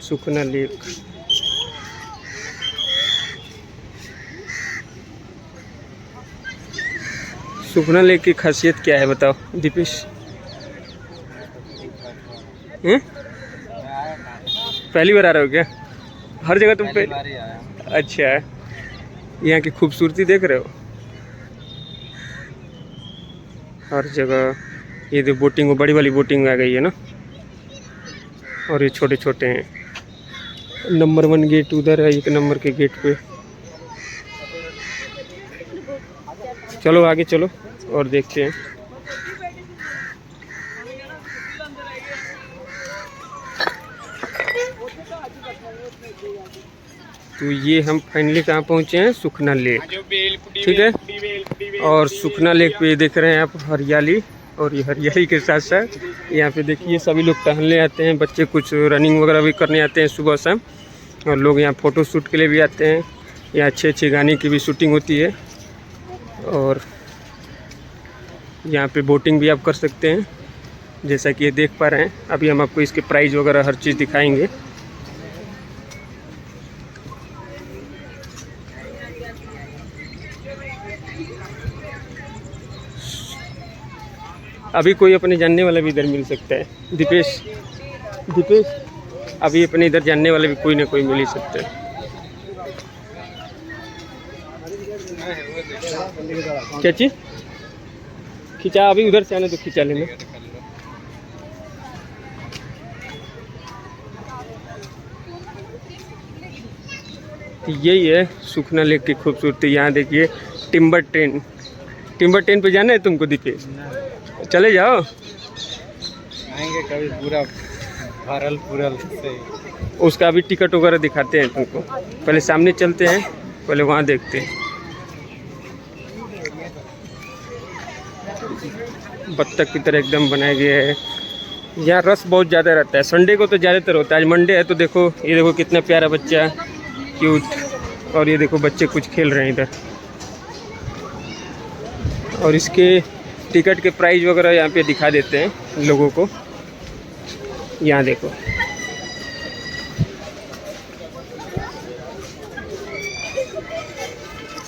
सुखना lake. सुखना lake की खासियत क्या है बताओ दीपेश? पहली बार आ रहे हो क्या? हर जगह तुम पहली बार ही आया। अच्छा, यहाँ की खूबसूरती देख रहे हो हर जगह। ये जो बोटिंग, बड़ी वाली बोटिंग आ गई है ना, और ये छोटे छोटे हैं। नंबर 1 गेट उधर है, 1 नंबर के गेट पे। चलो आगे चलो और देखते हैं। तो ये हम फाइनली कहाँ पहुँचे हैं? सुखना लेक, ठीक है। और सुखना लेक पे देख रहे हैं आप हरियाली, और ये हरियाली के साथ साथ यहाँ पे देखिए सभी लोग टहलने आते हैं, बच्चे कुछ रनिंग वगैरह भी करने आते हैं सुबह शाम, और लोग यहाँ फ़ोटो शूट के लिए भी आते हैं। यहाँ अच्छे अच्छे गाने की भी शूटिंग होती है, और यहाँ पे बोटिंग भी आप कर सकते हैं जैसा कि ये देख पा रहे हैं। अभी हम आपको इसके प्राइस वगैरह हर चीज़ दिखाएंगे। अभी कोई अपने जानने वाला भी इधर मिल सकता है दीपेश। अभी अपने इधर जानने वाले भी कोई ना कोई मिल ही सकता है। क्या चीज़ खिंचा? अभी उधर से आने तो खिंचा लेना। यही है सुखना लेक की खूबसूरती। यहाँ देखिए टिम्बर ट्रेन पे जाना है तुमको दीपेश? चले जाओ, आएंगे कभी पूरा भरल पुरल से। उसका अभी टिकट वगैरह दिखाते हैं तुमको। पहले सामने चलते हैं, पहले वहाँ देखते हैं। बत्तख की तरह एकदम बनाया गया है। यहाँ रस बहुत ज़्यादा रहता है, संडे को तो ज़्यादातर होता है। आज मंडे है तो देखो, ये देखो कितना प्यारा बच्चा, क्यूट। और ये देखो बच्चे कुछ खेल रहे हैं इधर। और इसके टिकट के प्राइस वगैरह यहाँ पे दिखा देते हैं लोगों को। यहाँ देखो,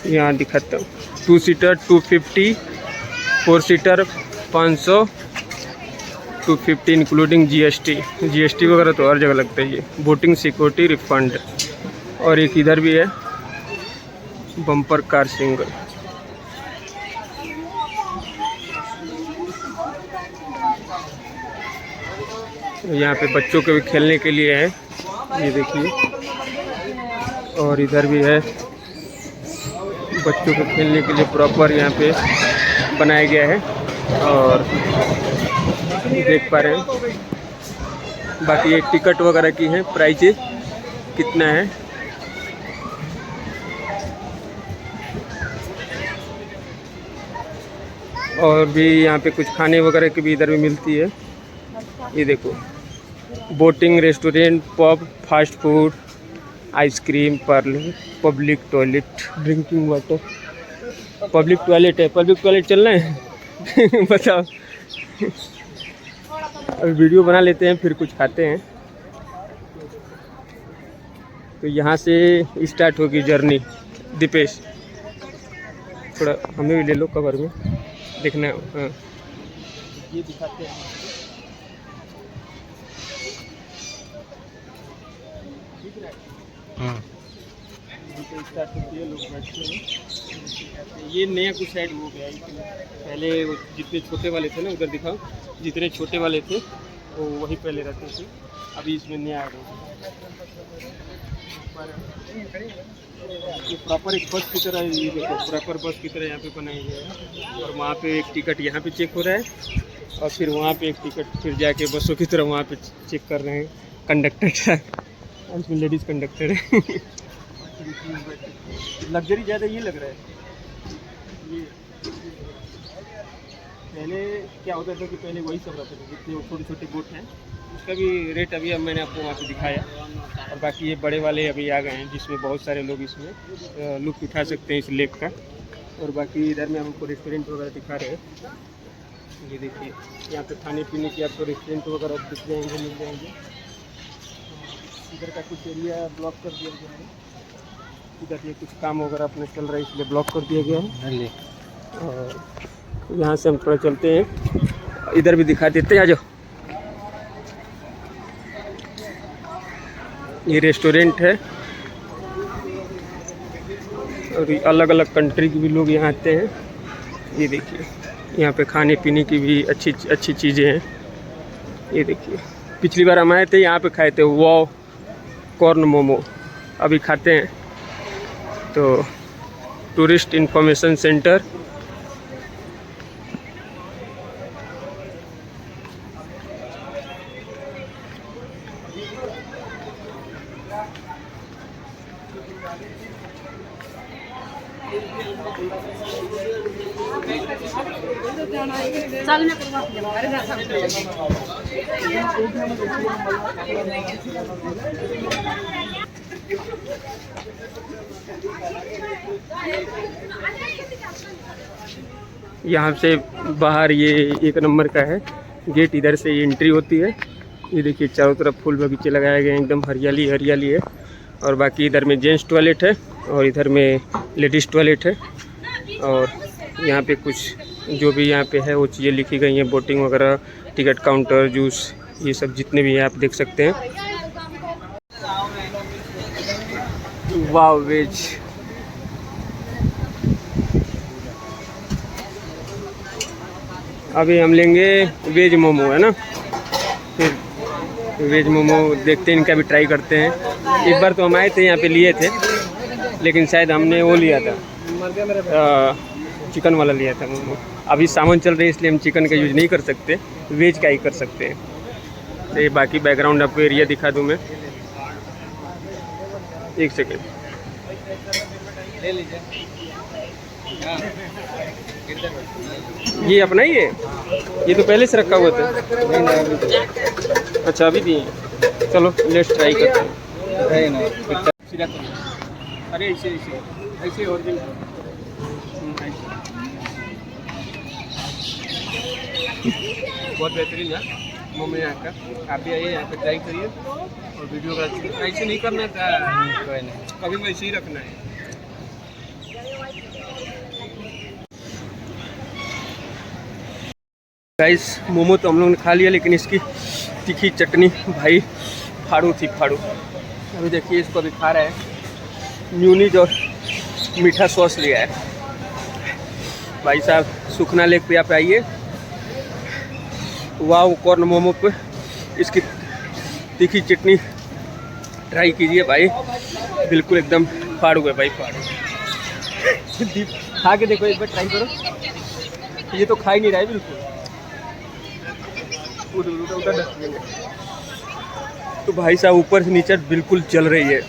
यहाँ दिखाता हूँ। 2 सीटर 250, 4 सीटर 500, 250 इंक्लूडिंग जीएसटी वगैरह तो हर जगह लगता है। ये बोटिंग सिक्योरिटी रिफंड। और एक इधर भी है बम्पर कार सिंगल। यहाँ पे बच्चों के भी खेलने के लिए है, ये देखिए। और इधर भी है बच्चों को खेलने के लिए प्रॉपर यहाँ पे बनाया गया है। और देख पा रहे हैं बाकी ये टिकट वगैरह की है, प्राइस कितना है। और भी यहाँ पे कुछ खाने वगैरह की भी इधर भी मिलती है। ये देखो boating, restaurant, pub, fast food, ice cream, parlour, public toilet, drinking water. Public toilet है, पब्लिक टॉयलेट चलना है बताओ। अभी वीडियो बना लेते हैं फिर कुछ खाते हैं। तो यहाँ से स्टार्ट होगी जर्नी। दीपेश थोड़ा हमें भी ले लो कवर में, देखना। हाँ ये दिखाते हैं। स्टार्ट होती है, लोग बैठते हैं। ये नया कुछ साइड हो गया है। पहले जितने छोटे वाले थे ना, उधर दिखाओ, जितने छोटे वाले थे वो वही पहले रहते थे। अभी इसमें नया आ गया। ये प्रॉपर एक बस की तरह, ये देखो प्रॉपर बस की तरह यहाँ पे बनाया गया है। और वहाँ पे एक टिकट यहाँ पे चेक हो रहा है, और फिर वहाँ पे एक टिकट फिर जाके बसों की तरह वहाँ पे चेक कर रहे हैं कंडक्टर का। इसमें लेडीज़ कंडक्टर है। लग्जरी ज़्यादा ये लग रहा है। ये पहले क्या होता था कि पहले वही सब रहते थे, जितने छोटे छोटे बोट हैं उसका भी रेट अभी अब मैंने आपको वहाँ पे दिखाया। और बाकी ये बड़े वाले अभी आ गए हैं, जिसमें बहुत सारे लोग इसमें लुत्फ़ उठा सकते हैं इस लेक का। और बाकी इधर में हमको रेस्टोरेंट वगैरह दिखा रहे हैं। ये देखिए यहाँ पे खाने पीने की आपको रेस्टोरेंट वगैरह दिख जाएंगे, मिल जाएंगे। इधर का कुछ एरिया ब्लॉक कर दिया गया है। इधर ये कुछ काम वगैरह अपना चल रहा है इसलिए ब्लॉक कर दिया गया है। और यहाँ से हम थोड़ा चलते हैं, इधर भी दिखा देते हैं। आ जाओ, ये रेस्टोरेंट है और अलग अलग कंट्री के भी लोग यहाँ आते हैं। ये देखिए यहाँ पे खाने पीने की भी अच्छी अच्छी चीज़ें हैं। ये देखिए पिछली बार हम आए थे यहाँ पे खाए थे वाव कॉर्न मोमो, अभी खाते हैं। तो टूरिस्ट इंफॉर्मेशन सेंटर, यहाँ से बाहर ये 1 नंबर का है गेट, इधर से एंट्री होती है। ये देखिए चारों तरफ फूल बगीचे लगाए गए हैं, एकदम हरियाली हरियाली है। और बाकी इधर में जेंट्स टॉयलेट है और इधर में लेडीज़ टॉयलेट है। और यहाँ पे कुछ जो भी यहाँ पे है वो चीज़ें लिखी गई हैं, बोटिंग वगैरह, टिकट काउंटर, जूस, ये सब जितने भी हैं आप देख सकते हैं। वाव वेज, अभी हम लेंगे वेज मोमो, है ना। फिर वेज मोमो देखते हैं, इनका भी ट्राई करते हैं। एक बार तो हम आए थे यहाँ पे लिए थे, लेकिन शायद हमने वो लिया था चिकन वाला लिया था मोमो। अभी सामान चल रही है इसलिए हम चिकन का यूज़ नहीं कर सकते, वेज का ही कर सकते हैं। तो ये बाकी बैकग्राउंड आपको एरिया दिखा दूँ मैं, एक सेकेंड। ये अपना ही है, ये तो पहले से रखा हुआ था। अच्छा अभी दिए, चलो लेट्स ट्राई करते हैं। अरे ऐसे ऐसे ऐसे और दिन बहुत बेहतरीन है मोमो यहाँ का। आप भी आइए, यहाँ पे ट्राई करिए और वीडियो का ऐसे नहीं करना था, कोई नहीं, कभी वैसे ही रखना है। गाइस मोमो तो हम लोगों ने खा लिया, लेकिन इसकी तीखी चटनी भाई फाड़ू थी फाड़ू। अभी देखिए इसको अभी खा रहा है, म्यूनीज और मीठा सॉस लिया है। भाई साहब सुखना लेक पे आप आइए, वाव कॉर्न मोमो पे इसकी तीखी चटनी ट्राई कीजिए भाई, बिल्कुल एकदम फाड़ू है भाई, फाड़ू। खा के देखो एक बार, ट्राई करो। ये तो खा ही नहीं रहा है बिल्कुल, उधर डस्टबिन है। तो भाई साहब ऊपर से नीचे बिल्कुल जल रही है,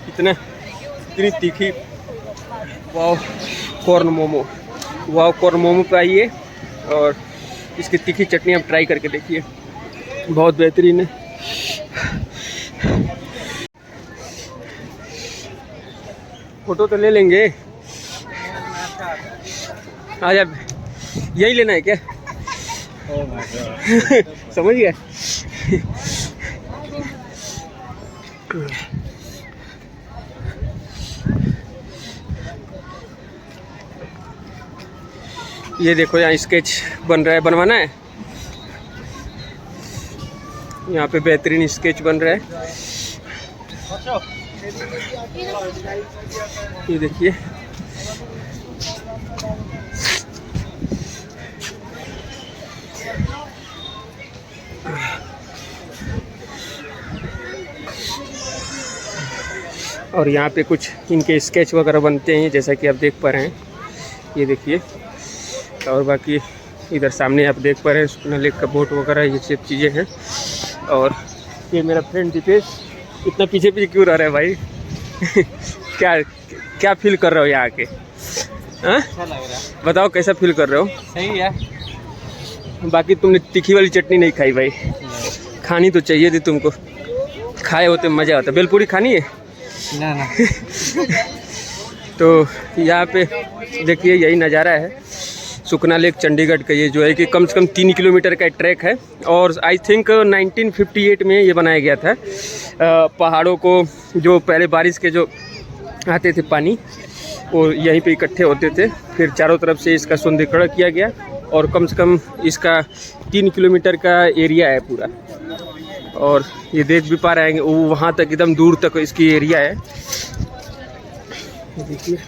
इतनी तीखी। वाव कॉर्न मोमो, वाव कॉर्न मोमो पे आइए और इसकी तीखी चटनी आप ट्राई करके देखिए, बहुत बेहतरीन है। फोटो तो ले लेंगे, आज आप यही लेना है क्या? समझ गया। ये देखो यहाँ स्केच बन रहा है, बनवाना है। यहाँ पे बेहतरीन स्केच बन रहा है, ये देखिए। और यहाँ पे कुछ इनके स्केच वगैरह बनते हैं, जैसा कि आप देख पा रहे हैं, ये देखिए। और बाकी इधर सामने आप देख पा रहे हैं सुखना लेक का बोट वगैरह, ये सब चीज़ें हैं। और ये मेरा फ्रेंड दीपेश, इतना पीछे पीछे क्यों रह रहा है भाई? क्या फील कर रहे हो यहाँ आके? अच्छा लग रहा है, बताओ कैसा फील कर रहे हो? सही है। बाकी तुमने तीखी वाली चटनी नहीं खाई भाई, खानी तो चाहिए थी तुमको, खाए होते मज़ा आता। बेलपूरी खानी है ना। तो यहाँ पे देखिए यही नज़ारा है सुखना लेक चंडीगढ़ का ये जो है कि कम से कम 3 किलोमीटर का ट्रैक है और आई थिंक 1958 में ये बनाया गया था। पहाड़ों को जो पहले बारिश के जो आते थे पानी वो यहीं पे इकट्ठे होते थे, फिर चारों तरफ से इसका सौंदर्यीकरण किया गया और कम से कम इसका 3 किलोमीटर का एरिया है पूरा। और ये देख भी पा रहे हैं वो वहाँ तक एकदम दूर तक इसकी एरिया है। देखिए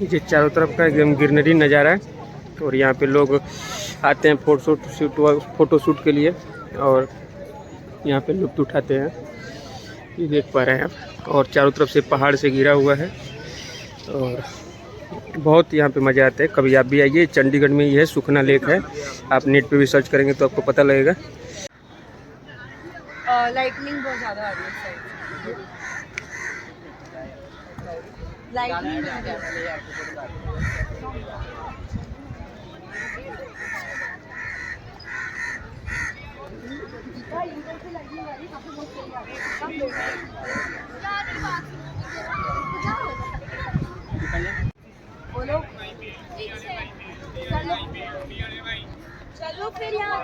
ये चारों तरफ का एकदम ग्रीनरी नज़ारा है और यहाँ पे लोग आते हैं फ़ोटो शूट के लिए और यहाँ पे लुत्फ़ उठाते हैं। ये देख पा रहे हैं आप और चारों तरफ से पहाड़ से घिरा हुआ है और बहुत यहाँ पे मज़ा आता है। कभी आप भी आइए, चंडीगढ़ में ये है सुखना लेक है, आप नेट पे भी सर्च करेंगे तो आपको पता लगेगा। लाइटनिंग बहुत ज़्यादा आ रही है साइड, लाइटनिंग बोलो चलो फिर यहाँ